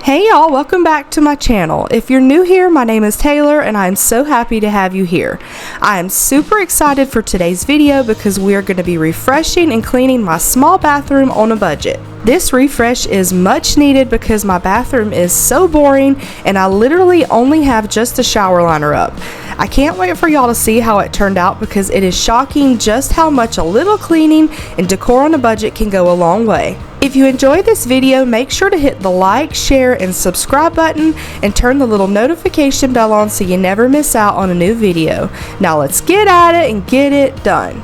Hey y'all, welcome back to my channel. If you're new here, my name is Taylor and I'm so happy to have you here. I am super excited for today's video because we are going to be refreshing and cleaning my small bathroom on a budget. This refresh is much needed because my bathroom is so boring and I literally only have just a shower liner up. I can't wait for y'all to see how it turned out because it is shocking just how much a little cleaning and decor on a budget can go a long way. If you enjoyed this video, make sure to hit the like, share, and subscribe button and turn the little notification bell on so you never miss out on a new video. Now let's get at it and get it done.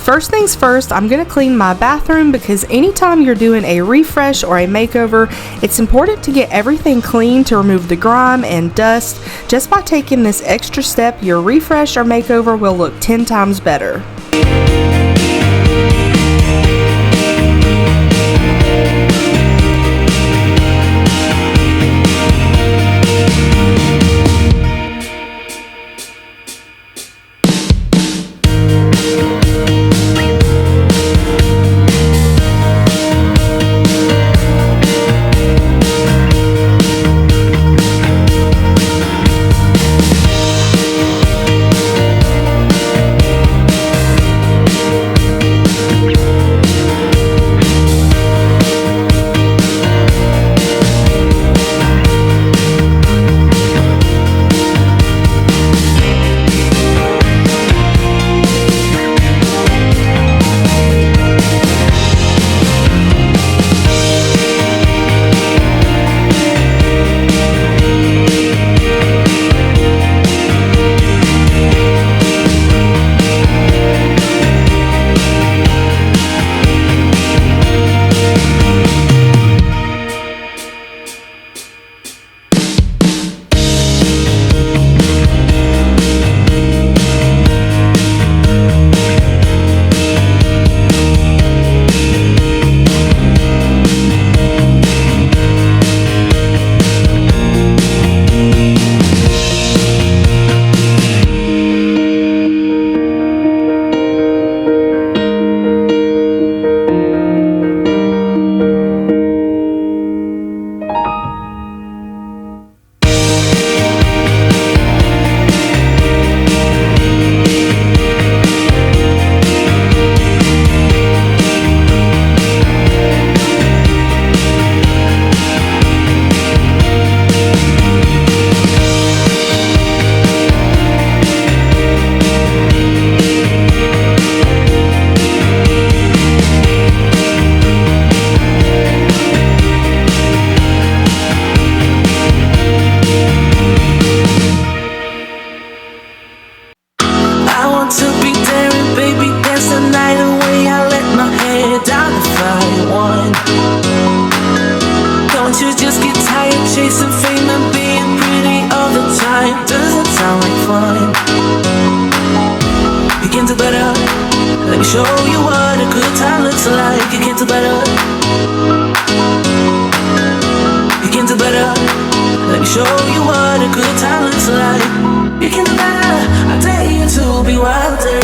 First things first, I'm going to clean my bathroom because anytime you're doing a refresh or a makeover, it's important to get everything clean to remove the grime and dust. Just by taking this extra step, your refresh or makeover will look 10 times better. Chasing fame and being pretty all the time doesn't sound like fun. You can do better. Let me show you what a good time looks like. You can do better. You can do better. Let me show you what a good time looks like. You can do better. I dare you to be wilder.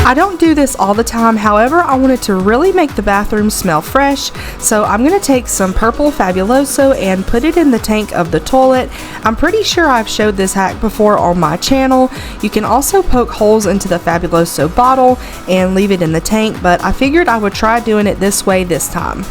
I don't do this all the time, however, I wanted to really make the bathroom smell fresh, so I'm going to take some purple Fabuloso and put it in the tank of the toilet. I'm pretty sure I've showed this hack before on my channel. You can also poke holes into the Fabuloso bottle and leave it in the tank, but I figured I would try doing it this way this time.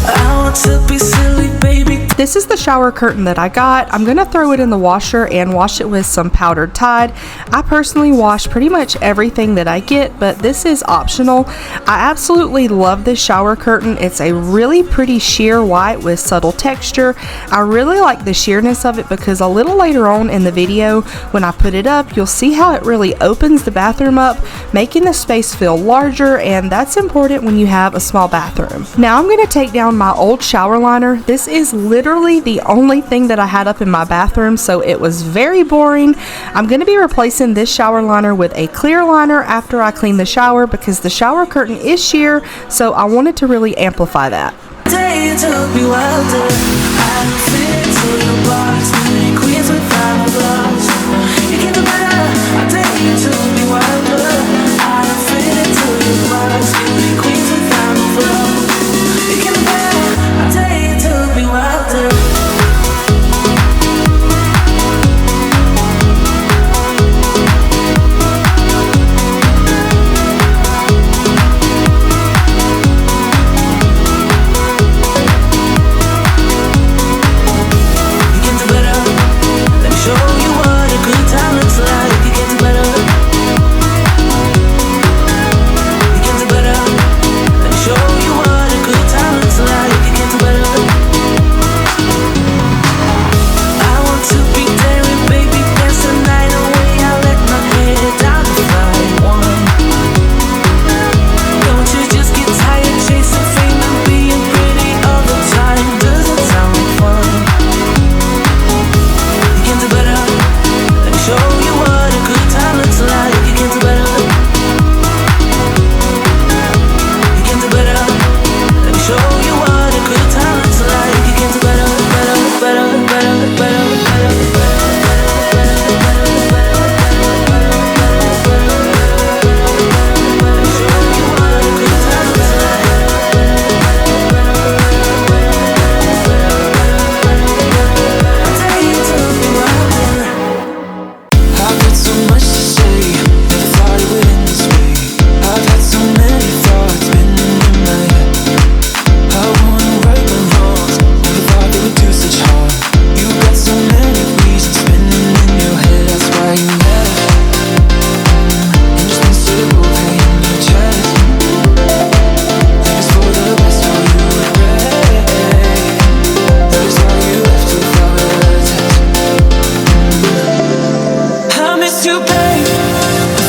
I want to be silly, baby. This is the shower curtain that I got. I'm gonna throw it in the washer and wash it with some powdered Tide. I personally wash pretty much everything that I get, but this is optional. I absolutely love this shower curtain. It's a really pretty sheer white with subtle texture. I really like the sheerness of it because a little later on in the video when I put it up, you'll see how it really opens the bathroom up, making the space feel larger, and that's important when you have a small bathroom. Now I'm gonna take down my old shower liner. This is literally the only thing that I had up in my bathroom, so it was very boring. I'm going to be replacing this shower liner with a clear liner after I clean the shower because the shower curtain is sheer, so I wanted to really amplify that. You can to pay.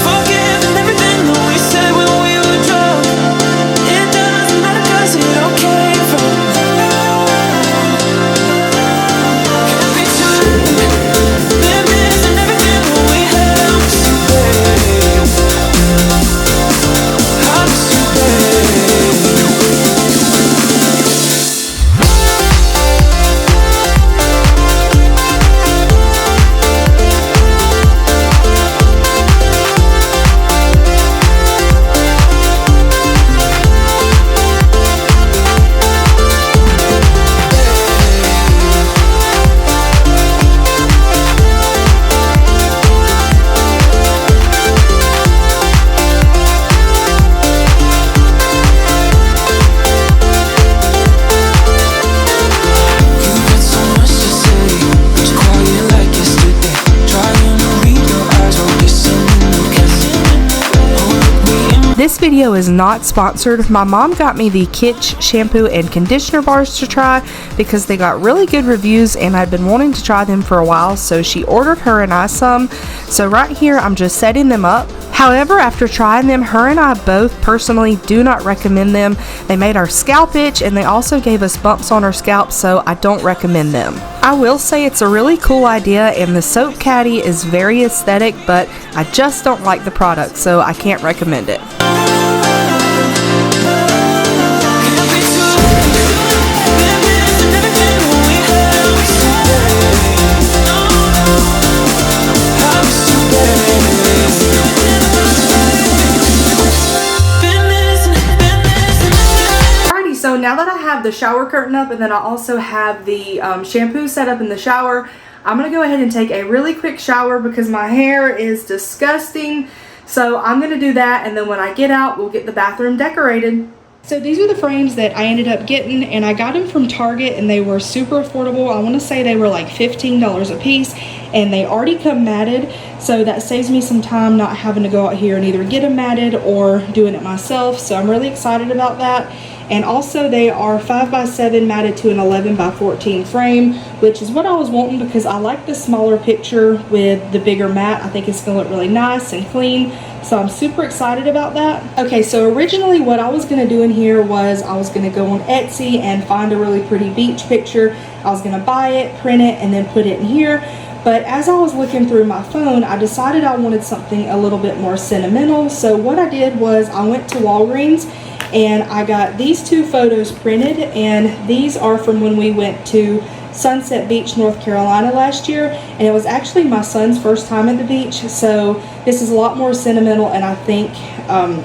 Forgive everything that we said when we were drunk. It doesn't matter 'cause it all came from love. Can't be too late. Been missing everything that we had. I miss you, babe. I miss you, babe. This video is not sponsored. My mom got me the Kitsch shampoo and conditioner bars to try because they got really good reviews and I'd been wanting to try them for a while, so she ordered her and I some. So right here I'm just setting them up. However, after trying them, her and I both personally do not recommend them. They made our scalp itch and they also gave us bumps on our scalp, so I don't recommend them. I will say it's a really cool idea and the soap caddy is very aesthetic, but I just don't like the product, so I can't recommend it. So now that I have the shower curtain up and then I also have the shampoo set up in the shower, I'm going to go ahead and take a really quick shower because my hair is disgusting. So I'm going to do that, and then when I get out, we'll get the bathroom decorated. So these are the frames that I ended up getting, and I got them from Target and they were super affordable. I want to say they were like $15 a piece, and they already come matted, so that saves me some time not having to go out here and either get them matted or doing it myself. So I'm really excited about that. And also they are 5x7 matted to an 11x14 frame, which is what I was wanting because I like the smaller picture with the bigger mat. I think it's gonna look really nice and clean. So I'm super excited about that. Okay, so originally what I was gonna do in here was I was gonna go on Etsy and find a really pretty beach picture. I was gonna buy it, print it, and then put it in here. But as I was looking through my phone, I decided I wanted something a little bit more sentimental. So what I did was I went to Walgreens and I got these two photos printed, and these are from when we went to Sunset Beach, North Carolina last year, and it was actually my son's first time at the beach, so this is a lot more sentimental, and I think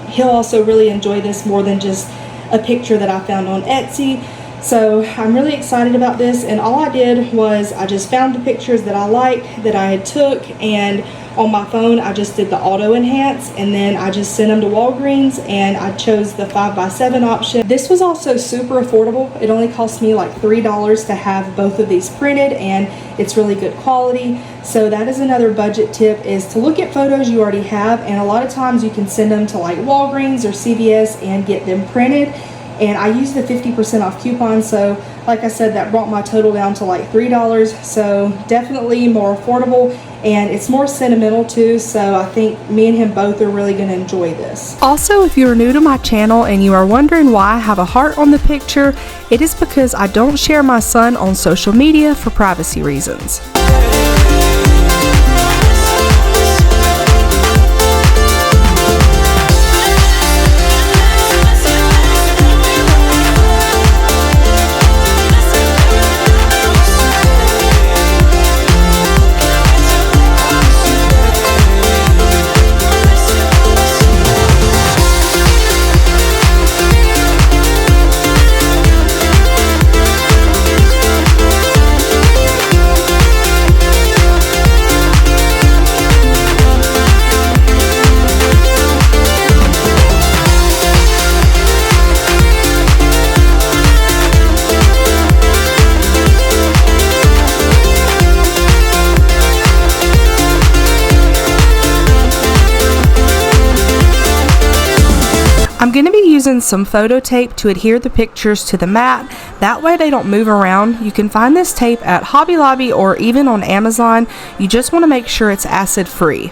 he'll also really enjoy this more than just a picture that I found on Etsy. So I'm really excited about this, and all I did was I just found the pictures that I like that I had took, and on my phone I just did the auto enhance, and then I just sent them to Walgreens and I chose the 5x7 option. This was also super affordable. It only cost me like $3 to have both of these printed, and it's really good quality. So that is another budget tip, is to look at photos you already have, and a lot of times you can send them to like Walgreens or CVS and get them printed. And I used the 50% off coupon, so like I said, that brought my total down to like $3. So definitely more affordable, and it's more sentimental too, so I think me and him both are really going to enjoy this. Also, if you are new to my channel and you are wondering why I have a heart on the picture, it is because I don't share my son on social media for privacy reasons. I'm going to be using some photo tape to adhere the pictures to the mat. That way they don't move around. You can find this tape at Hobby Lobby or even on Amazon. You just want to make sure it's acid free.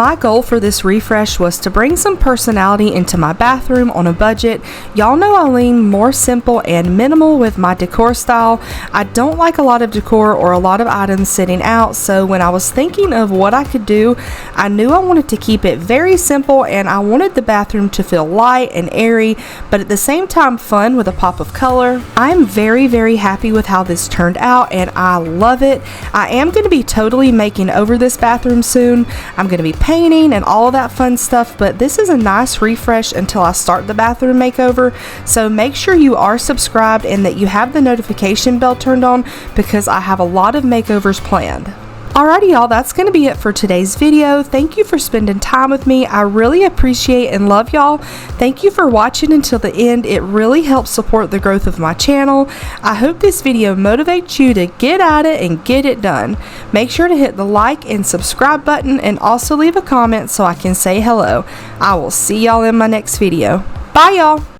My goal for this refresh was to bring some personality into my bathroom on a budget. Y'all know I lean more simple and minimal with my decor style. I don't like a lot of decor or a lot of items sitting out, so when I was thinking of what I could do, I knew I wanted to keep it very simple, and I wanted the bathroom to feel light and airy, but at the same time fun with a pop of color. I'm very happy with how this turned out, and I love it. I am going to be totally making over this bathroom soon. I'm going to be painting and all of that fun stuff, but this is a nice refresh until I start the bathroom makeover. So make sure you are subscribed and that you have the notification bell turned on, because I have a lot of makeovers planned. Alrighty y'all, that's going to be it for today's video. Thank you for spending time with me. I really appreciate and love y'all. Thank you for watching until the end. It really helps support the growth of my channel. I hope this video motivates you to get at it and get it done. Make sure to hit the like and subscribe button, and also leave a comment so I can say hello. I will see y'all in my next video. Bye y'all!